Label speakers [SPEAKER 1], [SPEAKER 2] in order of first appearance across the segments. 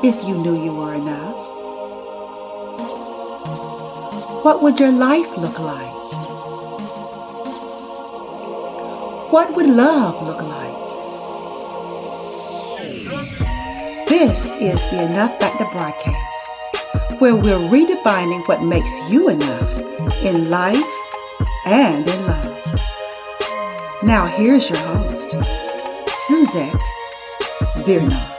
[SPEAKER 1] If you knew you were enough, what would your life look like? What would love look like? This is the Enough Factor broadcast, where we're redefining what makes you enough in life and in love. Now here's your host, Suzette Birnall.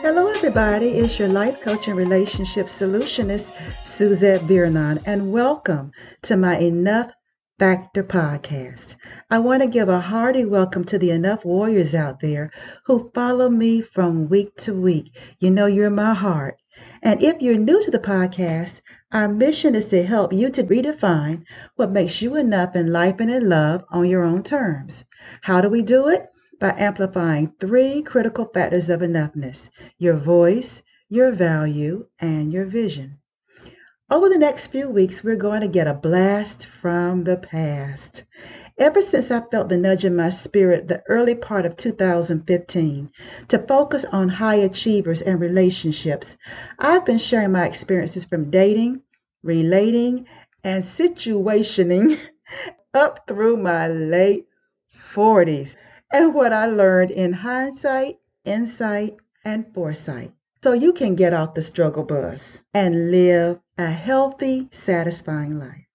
[SPEAKER 1] Hello everybody, it's your life coach and relationship solutionist, Suzette Birnall, and welcome to my Enough Factor podcast. I want to give a hearty welcome to the Enough Warriors out there who follow me from week to week. You know you're in my heart. And if you're new to the podcast, our mission is to help you to redefine what makes you enough in life and in love on your own terms. How do we do it? By amplifying 3 critical factors of enoughness: your voice, your value, and your vision. Over the next few weeks, we're going to get a blast from the past. Ever since I felt the nudge in my spirit the early part of 2015 to focus on high achievers and relationships, I've been sharing my experiences from dating, relating, and situationing up through my late 40s. And what I learned in hindsight, insight, and foresight. So you can get off the struggle bus and live a healthy, satisfying life.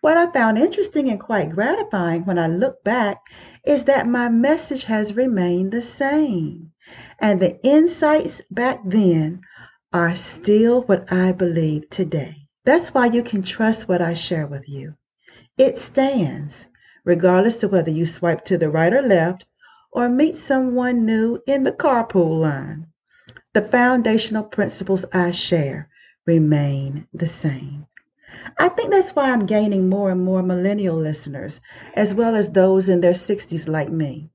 [SPEAKER 1] What I found interesting and quite gratifying when I look back is that my message has remained the same. And the insights back then are still what I believe today. That's why you can trust what I share with you. It stands, regardless of whether you swipe to the right or left, or meet someone new in the carpool line. The foundational principles I share remain the same. I think that's why I'm gaining more and more millennial listeners, as well as those in their 60s like me.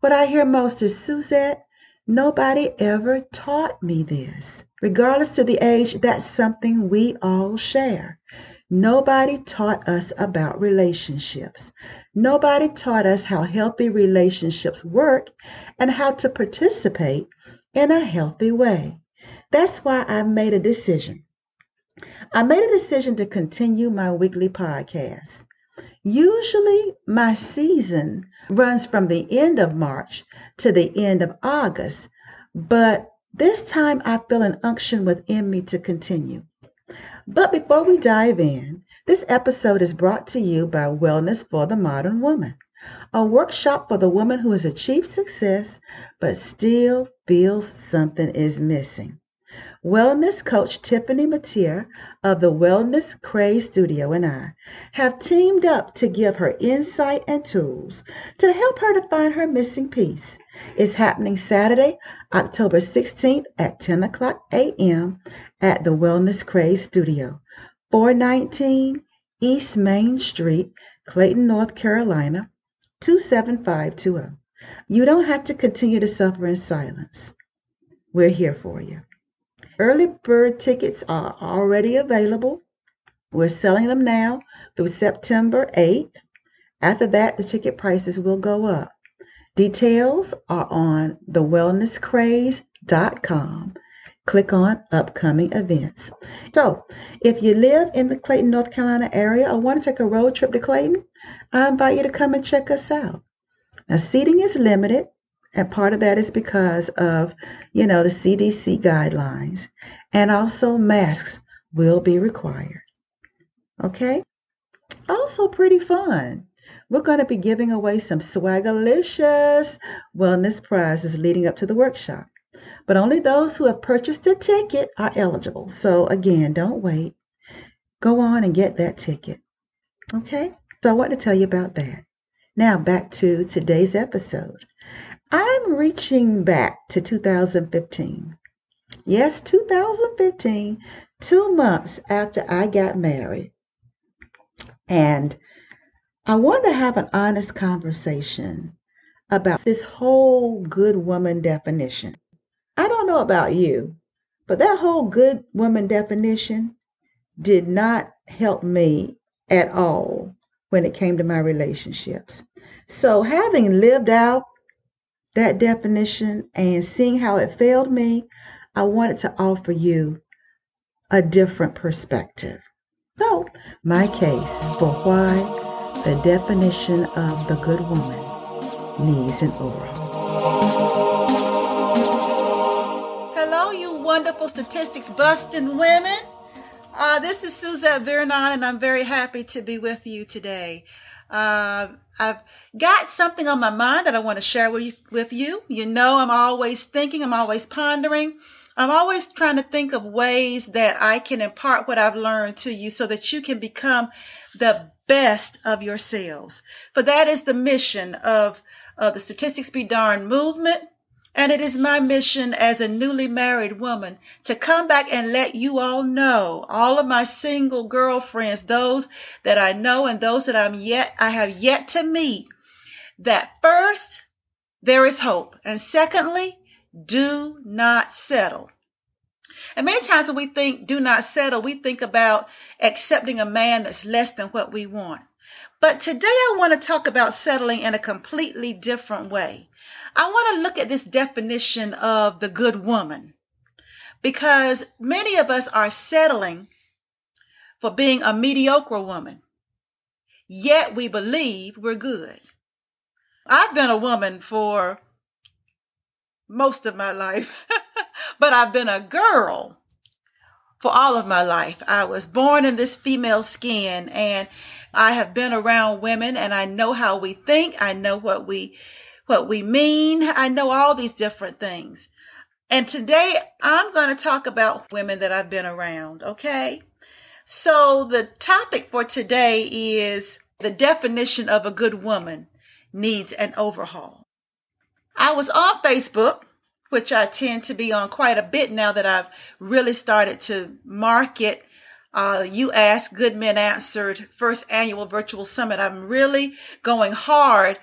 [SPEAKER 1] What I hear most is, Suzette, nobody ever taught me this. Regardless of the age, that's something we all share. Nobody taught us about relationships. Nobody taught us how healthy relationships work and how to participate in a healthy way. That's why I made a decision. I made a decision to continue my weekly podcast. Usually my season runs from the end of March to the end of August, but this time I feel an unction within me to continue. But before we dive in, this episode is brought to you by Wellness for the Modern Woman, a workshop for the woman who has achieved success but still feels something is missing. Wellness coach Tiffany Matier of the Wellness Craze Studio and I have teamed up to give her insight and tools to help her to find her missing piece. It's happening Saturday, October 16th at 10 o'clock a.m. at the Wellness Craze Studio, 419 East Main Street, Clayton, North Carolina, 27520. You don't have to continue to suffer in silence. We're here for you. Early bird tickets are already available. We're selling them now through September 8th. After that, the ticket prices will go up. Details are on thewellnesscraze.com. Click on upcoming events. So, if you live in the Clayton, North Carolina area or want to take a road trip to Clayton, I invite you to come and check us out. Now, seating is limited, and part of that is because of, the CDC guidelines. And also masks will be required. Okay? Also pretty fun. We're going to be giving away some swagalicious wellness prizes leading up to the workshop. But only those who have purchased a ticket are eligible. So again, don't wait. Go on and get that ticket. Okay? So I want to tell you about that. Now back to today's episode. I'm reaching back to 2015. Yes, 2015, 2 months after I got married. And I want to have an honest conversation about this whole good woman definition. I don't know about you, but that whole good woman definition did not help me at all when it came to my relationships. So having lived out that definition and seeing how it failed me, I wanted to offer you a different perspective. So, my case for why the definition of the good woman needs an overhaul. Hello, you wonderful statistics busting women. This is Suzette and I'm very happy to be with you today. I've got something on my mind that I want to share with you. You know, I'm always thinking, I'm always pondering. I'm always trying to think of ways that I can impart what I've learned to you so that you can become the best of yourselves. For that is the mission of the Statistics Be Darned movement. And it is my mission as a newly married woman to come back and let you all know, all of my single girlfriends, those that I know and those that I have yet to meet, that first, there is hope. And secondly, do not settle. And many times when we think do not settle, we think about accepting a man that's less than what we want. But today I want to talk about settling in a completely different way. I want to look at this definition of the good woman because many of us are settling for being a mediocre woman, yet we believe we're good. I've been a woman for most of my life, but I've been a girl for all of my life. I was born in this female skin, and I have been around women, and I know how we think. I know what we mean. I know all these different things. And today I'm going to talk about women that I've been around, okay? So the topic for today is the definition of a good woman needs an overhaul. I was on Facebook, which I tend to be on quite a bit now that I've really started to market You Asked, Good Men Answered first annual virtual summit. I'm really going hard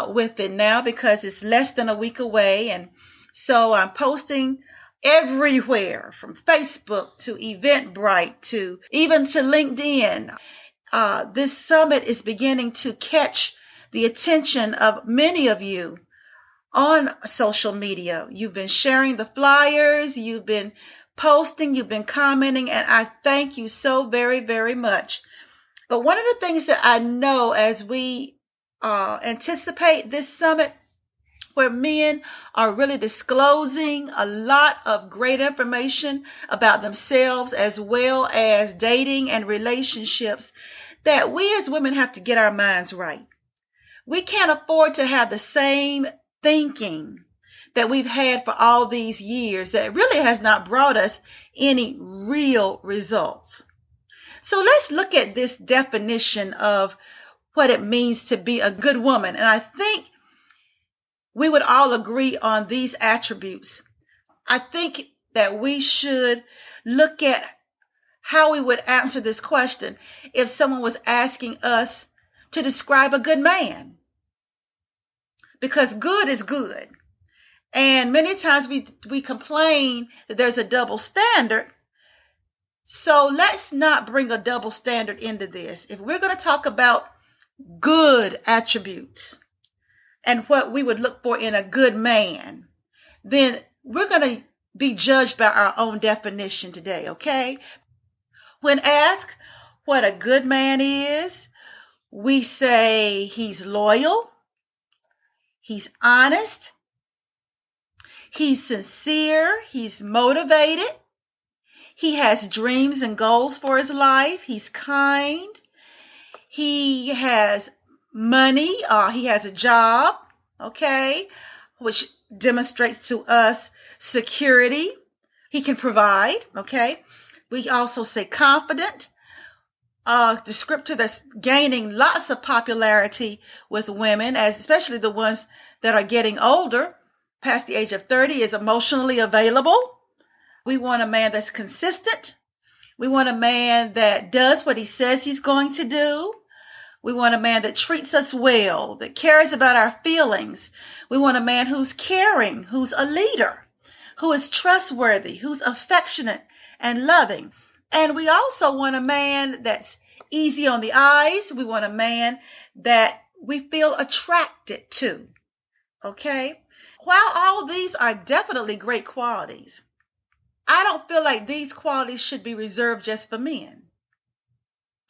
[SPEAKER 1] with it now because it's less than a week away. And so I'm posting everywhere from Facebook to Eventbrite to even to LinkedIn. This summit is beginning to catch the attention of many of you on social media. You've been sharing the flyers, you've been posting, you've been commenting, and I thank you so very, very much. But one of the things that I know as we anticipate this summit, where men are really disclosing a lot of great information about themselves as well as dating and relationships, that we as women have to get our minds right. We can't afford to have the same thinking that we've had for all these years that really has not brought us any real results. So let's look at this definition of what it means to be a good woman. And I think we would all agree on these attributes. I think that we should look at how we would answer this question if someone was asking us to describe a good man. Because good is good. And many times we complain that there's a double standard. So let's not bring a double standard into this. If we're going to talk about good attributes and what we would look for in a good man, then we're going to be judged by our own definition today, okay? When asked what a good man is, we say he's loyal, he's honest, he's sincere, he's motivated, he has dreams and goals for his life, he's kind, he has money, he has a job, okay, which demonstrates to us security. He can provide, okay. We also say confident, a descriptor that's gaining lots of popularity with women, especially the ones that are getting older, past the age of 30, is emotionally available. We want a man that's consistent. We want a man that does what he says he's going to do. We want a man that treats us well, that cares about our feelings. We want a man who's caring, who's a leader, who is trustworthy, who's affectionate and loving. And we also want a man that's easy on the eyes. We want a man that we feel attracted to. Okay? While all these are definitely great qualities, I don't feel like these qualities should be reserved just for men.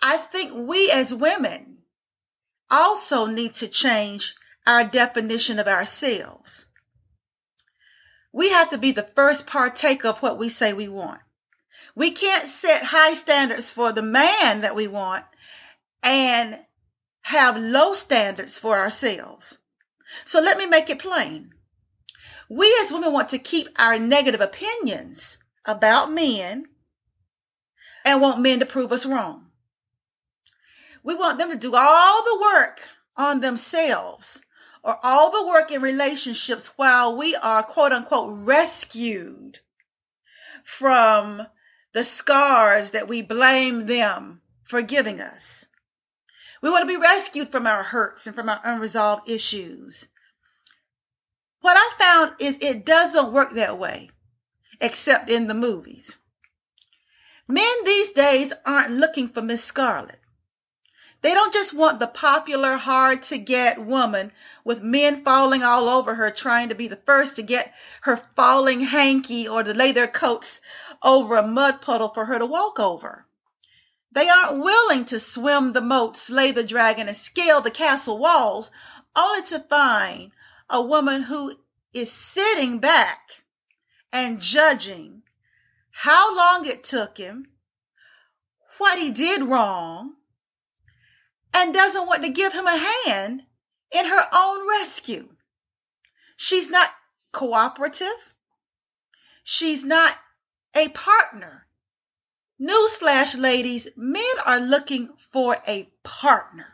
[SPEAKER 1] I think we as women also need to change our definition of ourselves. We have to be the first partaker of what we say we want. We can't set high standards for the man that we want and have low standards for ourselves. So let me make it plain. We as women want to keep our negative opinions about men and want men to prove us wrong. We want them to do all the work on themselves or all the work in relationships while we are, quote unquote, rescued from the scars that we blame them for giving us. We want to be rescued from our hurts and from our unresolved issues. What I found is it doesn't work that way, except in the movies. Men these days aren't looking for Miss Scarlet. They don't just want the popular, hard-to-get woman with men falling all over her trying to be the first to get her falling hanky or to lay their coats over a mud puddle for her to walk over. They aren't willing to swim the moat, slay the dragon, and scale the castle walls, only to find a woman who is sitting back and judging how long it took him, what he did wrong, and doesn't want to give him a hand in her own rescue. She's not cooperative. She's not a partner. Newsflash, ladies, men are looking for a partner.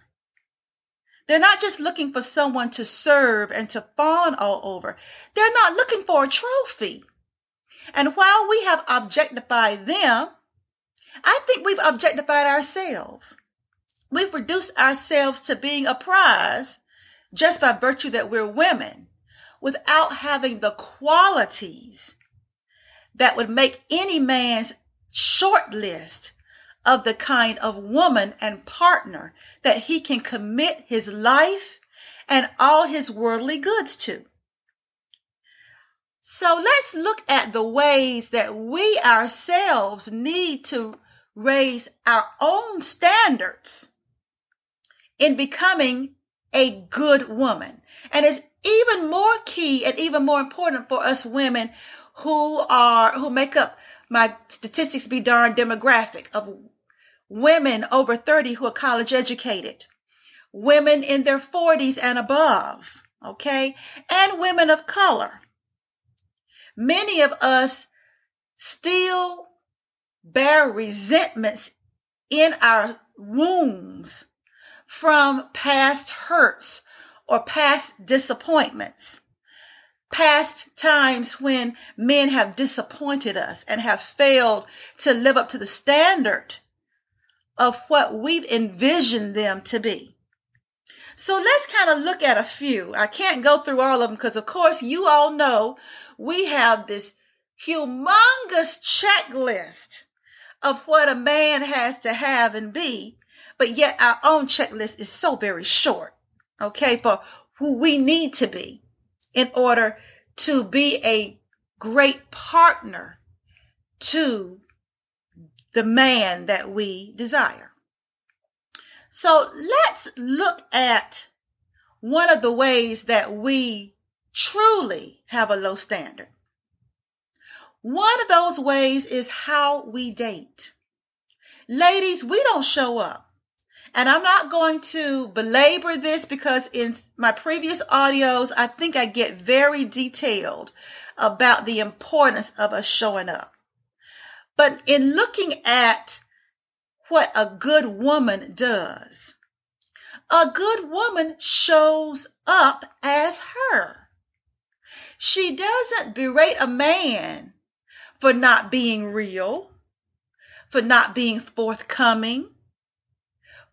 [SPEAKER 1] They're not just looking for someone to serve and to fawn all over. They're not looking for a trophy. And while we have objectified them, I think we've objectified ourselves. We've reduced ourselves to being a prize just by virtue that we're women without having the qualities that would make any man's short list of the kind of woman and partner that he can commit his life and all his worldly goods to. So let's look at the ways that we ourselves need to raise our own standards in becoming a good woman. And it's even more key and even more important for us women who make up my statistics be darn demographic of women over 30 who are college educated, women in their 40s and above, okay, and women of color. Many of us still bear resentments in our wombs from past hurts or past disappointments, past times when men have disappointed us and have failed to live up to the standard of what we've envisioned them to be. So let's kind of look at a few. I can't go through all of them because, of course, you all know we have this humongous checklist of what a man has to have and be, but yet our own checklist is so very short, okay, for who we need to be in order to be a great partner to the man that we desire. So let's look at one of the ways that we truly have a low standard. One of those ways is how we date. Ladies, we don't show up. And I'm not going to belabor this because in my previous audios, I think I get very detailed about the importance of us showing up. But in looking at what a good woman does, a good woman shows up as her. She doesn't berate a man for not being real, for not being forthcoming,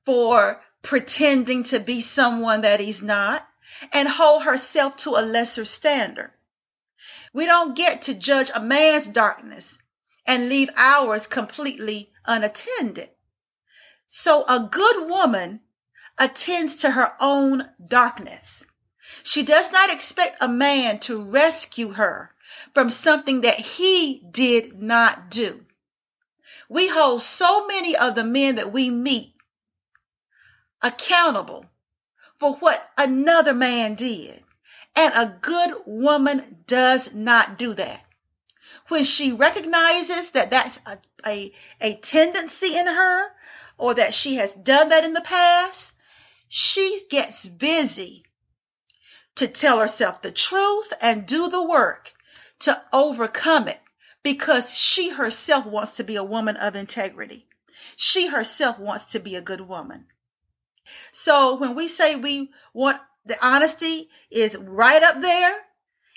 [SPEAKER 1] for pretending to be someone that he's not, and hold herself to a lesser standard. We don't get to judge a man's darkness and leave ours completely unattended. So a good woman attends to her own darkness. She does not expect a man to rescue her from something that he did not do. We hold so many of the men that we meet accountable for what another man did. And a good woman does not do that. When she recognizes that that's a tendency in her, or that she has done that in the past, she gets busy to tell herself the truth and do the work to overcome it, because she herself wants to be a woman of integrity. She herself wants to be a good woman. So when we say we want, the honesty is right up there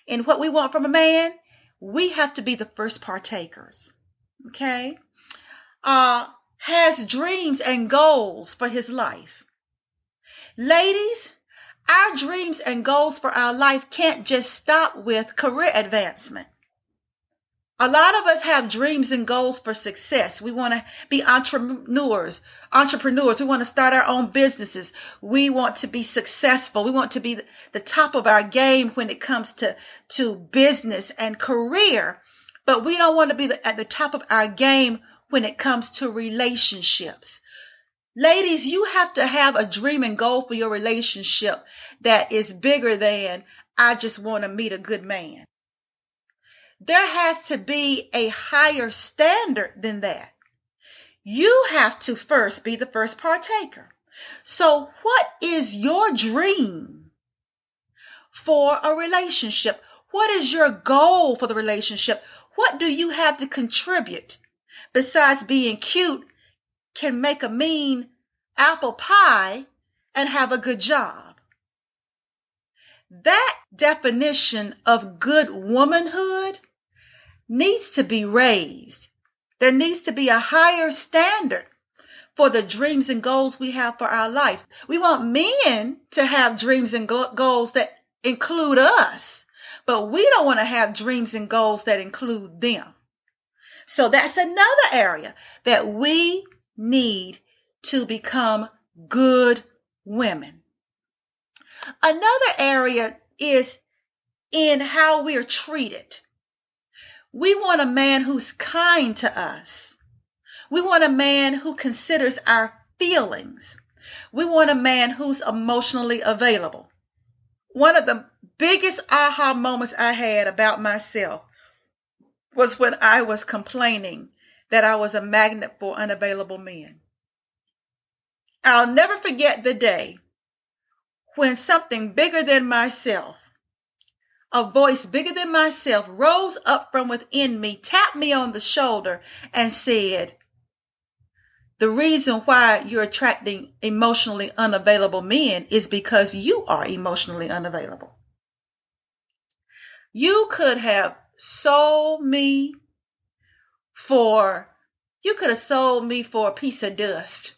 [SPEAKER 1] in what we want from a man, we have to be the first partakers. Okay? Has dreams and goals for his life. Ladies, our dreams and goals for our life can't just stop with career advancement. A lot of us have dreams and goals for success. We want to be entrepreneurs. We want to start our own businesses. We want to be successful. We want to be the top of our game when it comes to business and career. But we don't want to be at the top of our game when it comes to relationships. Ladies, you have to have a dream and goal for your relationship that is bigger than, I just want to meet a good man. There has to be a higher standard than that. You have to first be the first partaker. So what is your dream for a relationship? What is your goal for the relationship? What do you have to contribute besides being cute, can make a mean apple pie, and have a good job? That definition of good womanhood needs to be raised. There needs to be a higher standard for the dreams and goals we have for our life. We want men to have dreams and goals that include us, but we don't want to have dreams and goals that include them. So that's another area that we need to become good women. Another area is in how we are treated. We want a man who's kind to us. We want a man who considers our feelings. We want a man who's emotionally available. One of the biggest aha moments I had about myself was when I was complaining that I was a magnet for unavailable men. I'll never forget the day when something bigger than myself, a voice bigger than myself, rose up from within me, tapped me on the shoulder, and said, the reason why you're attracting emotionally unavailable men is because you are emotionally unavailable. You could have sold me for a piece of dust.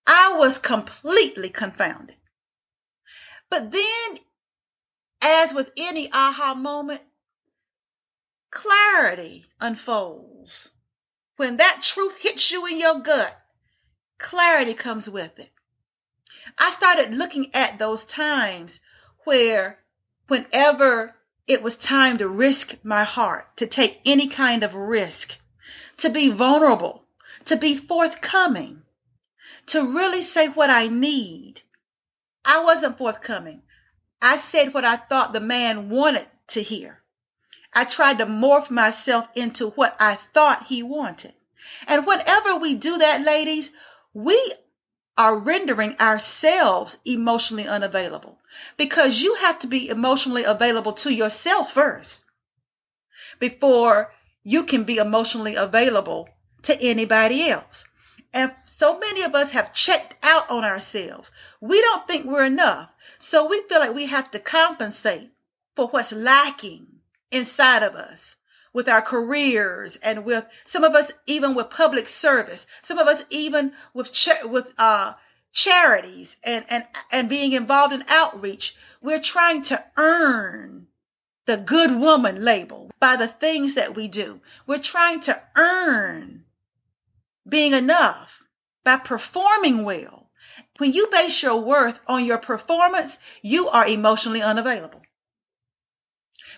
[SPEAKER 1] I was completely confounded. But then, as with any aha moment, clarity unfolds. When that truth hits you in your gut, clarity comes with it. I started looking at those times where, whenever it was time to risk my heart, to take any kind of risk, to be vulnerable, to be forthcoming, to really say what I need, I wasn't forthcoming. I said what I thought the man wanted to hear. I tried to morph myself into what I thought he wanted. And whenever we do that, ladies, we are rendering ourselves emotionally unavailable, because you have to be emotionally available to yourself first before you can be emotionally available to anybody else. And so many of us have checked out on ourselves. We don't think we're enough. So we feel like we have to compensate for what's lacking inside of us with our careers, and with some of us even with public service, some of us even with charities and being involved in outreach. We're trying to earn the good woman label by the things that we do. We're trying to earn being enough by performing well. When you base your worth on your performance, you are emotionally unavailable.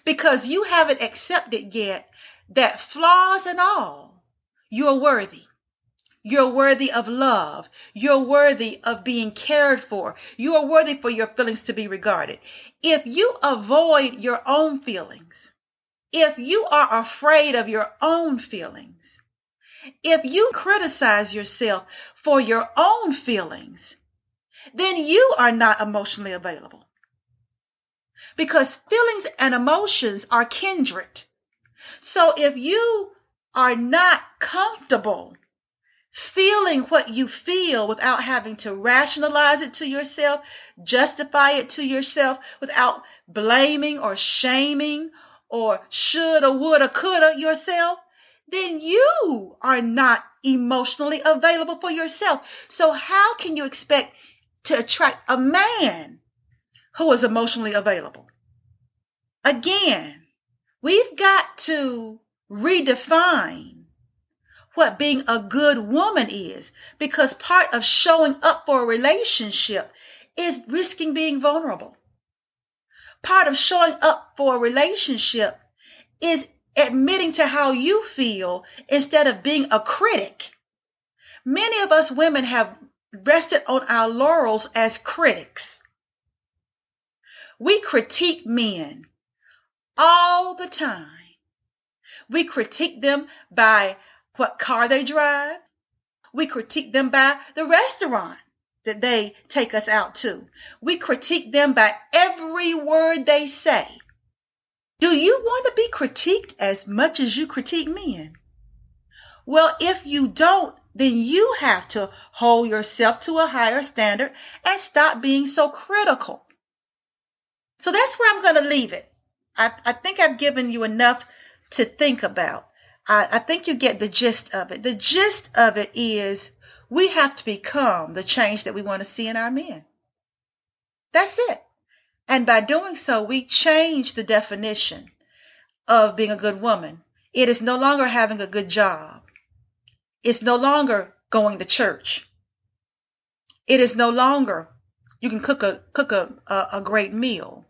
[SPEAKER 1] because you haven't accepted yet that, flaws and all, you're worthy. You're worthy of love. You're worthy of being cared for. You are worthy for your feelings to be regarded. If you avoid your own feelings, if you are afraid of your own feelings, if you criticize yourself for your own feelings, then you are not emotionally available. Because feelings and emotions are kindred. So if you are not comfortable feeling what you feel without having to rationalize it to yourself, justify it to yourself, without blaming or shaming or shoulda, woulda, coulda yourself, then you are not emotionally available for yourself. So how can you expect to attract a man who is emotionally available? Again, we've got to redefine what being a good woman is, because part of showing up for a relationship is risking being vulnerable. Part of showing up for a relationship is admitting to how you feel instead of being a critic. Many of us women have rested on our laurels as critics. We critique men all the time. We critique them by what car they drive. We critique them by the restaurant that they take us out to. We critique them by every word they say. Do you want to be critiqued as much as you critique men? Well, if you don't, then you have to hold yourself to a higher standard and stop being so critical. So that's where I'm going to leave it. I think I've given you enough to think about. I think you get the gist of it. The gist of it is we have to become the change that we want to see in our men. That's it. And by doing so, we change the definition of being a good woman. It is no longer having a good job. It's no longer going to church. It is no longer you can cook a great meal.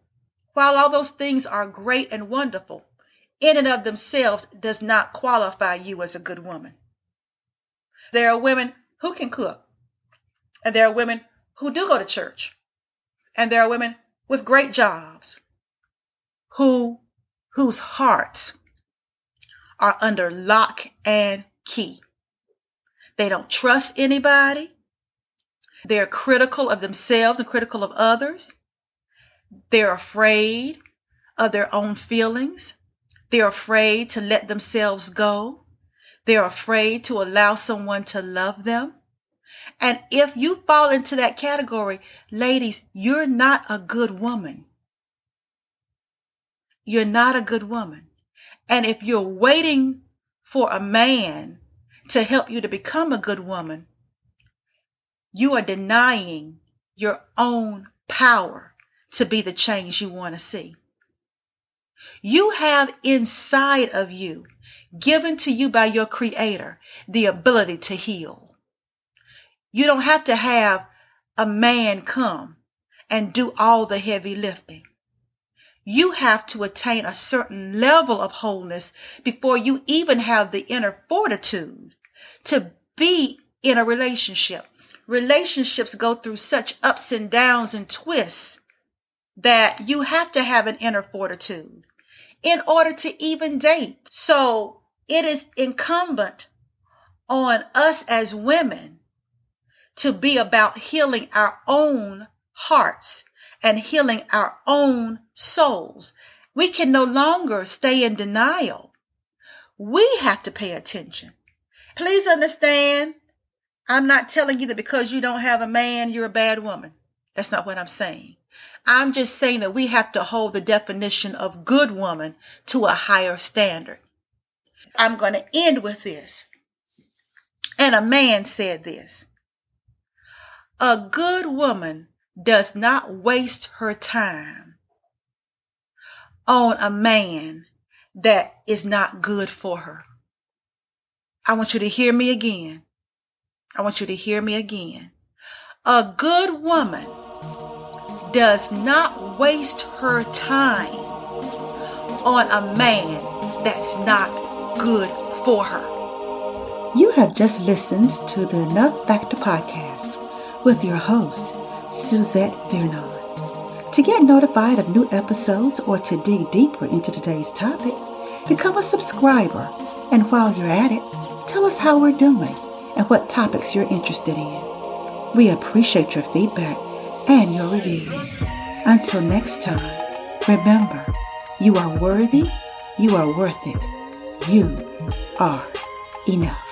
[SPEAKER 1] While all those things are great and wonderful, in and of themselves does not qualify you as a good woman. There are women who can cook, and there are women who do go to church, and there are women with great jobs whose hearts are under lock and key. They don't trust anybody. They're critical of themselves and critical of others. They're afraid of their own feelings. They're afraid to let themselves go. They're afraid to allow someone to love them. And if you fall into that category, ladies, you're not a good woman. You're not a good woman. And if you're waiting for a man to help you to become a good woman, you are denying your own power to be the change you want to see. You have inside of you, given to you by your Creator, the ability to heal. You don't have to have a man come and do all the heavy lifting. You have to attain a certain level of wholeness before you even have the inner fortitude to be in a relationship. Relationships go through such ups and downs and twists that you have to have an inner fortitude in order to even date. So it is incumbent on us as women to be about healing our own hearts and healing our own souls. We can no longer stay in denial. We have to pay attention. Please understand, I'm not telling you that because you don't have a man, you're a bad woman. That's not what I'm saying. I'm just saying that we have to hold the definition of good woman to a higher standard. I'm going to end with this. And a man said this: a good woman does not waste her time on a man that is not good for her. I want you to hear me again. I want you to hear me again. A good woman does not waste her time
[SPEAKER 2] on a man that's not good for her.
[SPEAKER 1] You have just listened to the Enough Factor podcast with your host, Suzette Vernon. To get notified of new episodes or to dig deeper into today's topic, become a subscriber. And while you're at it, tell us how we're doing and what topics you're interested in. We appreciate your feedback and your reviews. Until next time, remember, you are worthy, you are worth it, you are enough.